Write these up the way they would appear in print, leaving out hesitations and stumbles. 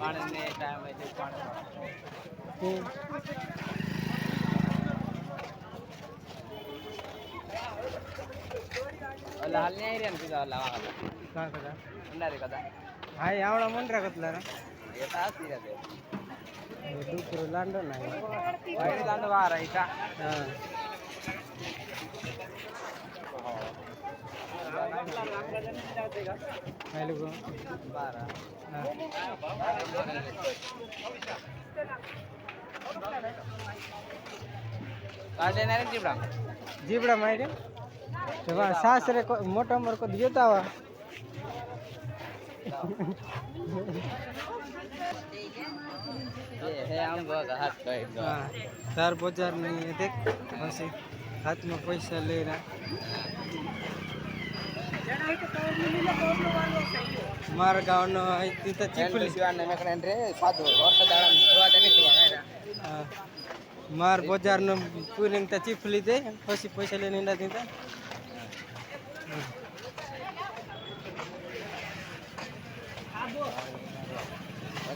પાણી ને ટાઈમ હોય તો પાણી અલા હાલ નહીં રહ્યા ને કીધા અલા વાગા का कदा અંડારી કદા हाय आवडा मंत्रा कतला रा એ તો આસી રહે दुसरो लांडो नाही વાયડી દાંડ વાર આઈ કા हा हाय लोगो બાર हा કાજે નારે જીબડા जीबड़ा मारे तेव्हा सासरे मोठा मोर को दियो तावा એ હે આમ ગો હાથ કઈ ગો हाँ 4,000 नहीं है देख ऐसे हाथ में पैसा ले रहा मार गाँव नो तिथं चिपली શિવાને મેકણે રે સાદો વર્ષ દાડા જોવા તે નથી વાયરા हाँ, मार बजार नो पूरी ता चिपली दे પછી पैसा लेने ना देता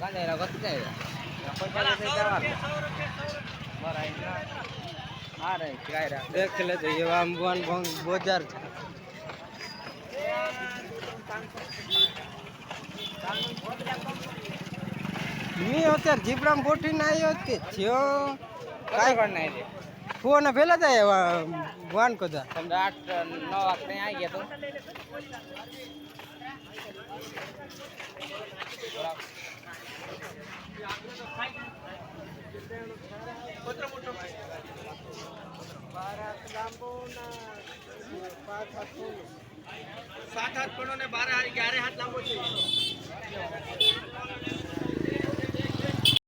કાને એરા ગત જાય કોઈ પાસે થઈ જવા મારા આ રે કાયરા देख ले तो ये आम वन बजार मी होत्या जीबराम बोटी नाही होते छो काय करणार आहे फोन भेला जाय वान को जा समजा 8-9 वाजता आई ગયા તો सात हाथ पड़ो ने 12 11 हाथ लांबो છે